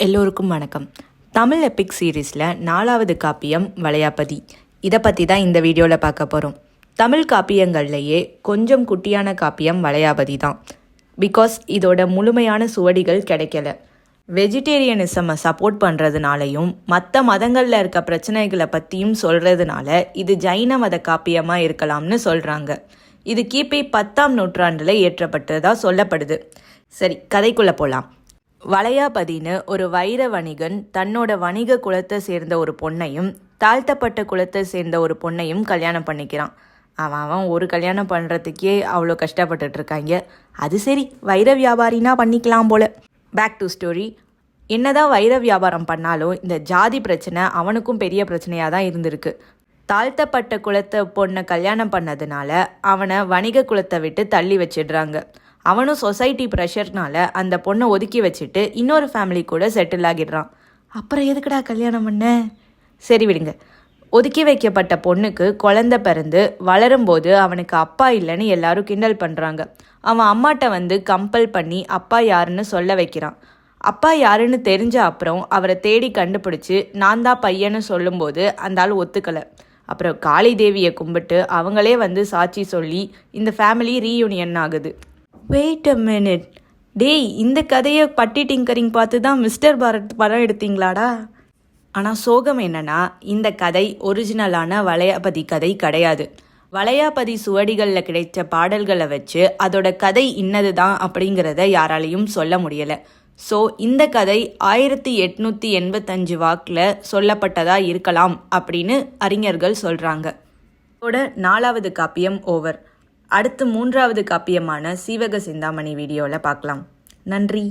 எல்லோருக்கும் வணக்கம். தமிழ் எபிக் சீரீஸில் 4வது காப்பியம் வளையாபதி. இதை பற்றி தான் இந்த வீடியோவில் பார்க்க போகிறோம். தமிழ் காப்பியங்கள்லேயே கொஞ்சம் குட்டியான காப்பியம் வளையாபதி தான். பிகாஸ் இதோட முழுமையான சுவடிகள் கிடைக்கல. வெஜிடேரியனிசமை சப்போர்ட் பண்ணுறதுனாலையும் மற்ற மதங்களில் இருக்க பிரச்சனைகளை பற்றியும் சொல்கிறதுனால இது ஜைன மத காப்பியமாக இருக்கலாம்னு சொல்கிறாங்க. இது கிபி 10ஆம் நூற்றாண்டில் இயற்றப்பட்டதாக சொல்லப்படுது. சரி, கதைக்குள்ளே போகலாம். வளையாபதின்னு ஒரு வைர வணிகன் தன்னோட வணிக குலத்தை சேர்ந்த ஒரு பொண்ணையும் தாழ்த்தப்பட்ட குலத்தை சேர்ந்த ஒரு பொண்ணையும் கல்யாணம் பண்ணிக்கிறான். அவன் ஒரு கல்யாணம் பண்ணுறதுக்கே அவ்வளோ கஷ்டப்பட்டுட்டு இருக்காங்க. அது சரி, வைர வியாபாரினா பண்ணிக்கலாம் போல. Back to story. என்னதான் வைர வியாபாரம் பண்ணாலும் இந்த ஜாதி பிரச்சனை அவனுக்கும் பெரிய பிரச்சனையாக தான் இருந்திருக்கு. தாழ்த்தப்பட்ட குலத்தை பொண்ணை கல்யாணம் பண்ணதுனால அவனை வணிக குலத்தை விட்டு தள்ளி வச்சிடுறாங்க. அவனும் சொசைட்டி ப்ரெஷர்னால அந்த பொண்ணை ஒதுக்கி வச்சுட்டு இன்னொரு ஃபேமிலி கூட செட்டில் ஆகிடுறான். அப்புறம் எதுக்குடா கல்யாணம் பண்ண? சரி விடுங்க. ஒதுக்கி வைக்கப்பட்ட பொண்ணுக்கு குழந்தை பிறந்து வளரும்போது அவனுக்கு அப்பா இல்லைன்னு எல்லாரும் கிண்டல் பண்ணுறாங்க. அவன் அம்மாட்ட கம்பல் பண்ணி அப்பா யாருன்னு சொல்ல வைக்கிறான். அப்பா யாருன்னு தெரிஞ்ச அப்புறம் அவரை தேடி கண்டுபிடிச்சி நான் தான் பையன்னு சொல்லும்போது அந்த ஆள் ஒத்துக்கலை. அப்புறம் காளி தேவியை கும்பிட்டு அவங்களே சாட்சி சொல்லி இந்த ஃபேமிலி ரீயூனியன் ஆகுது. வெயிட் அ மினிட், டேய், இந்த கதையை பட்டி டிங்கரிங் பார்த்து தான் மிஸ்டர் பாரத் படம் எடுத்தீங்களாடா? ஆனால் சோகம் என்னன்னா, இந்த கதை ஒரிஜினலான வளையாபதி கதை கிடையாது. வளையாபதி சுவடிகளில் கிடைச்ச பாடல்களை வச்சு அதோட கதை இன்னது தான் அப்படிங்கிறத யாராலையும் சொல்ல முடியலை. ஸோ இந்த கதை 1885 வாக்கில் சொல்லப்பட்டதா இருக்கலாம் அப்படின்னு அறிஞர்கள் சொல்கிறாங்க. இதோட 4வது காப்பியம் ஓவர். அடுத்து 3வது காப்பியமான சீவக சிந்தாமணி வீடியோவில் பார்க்கலாம். நன்றி.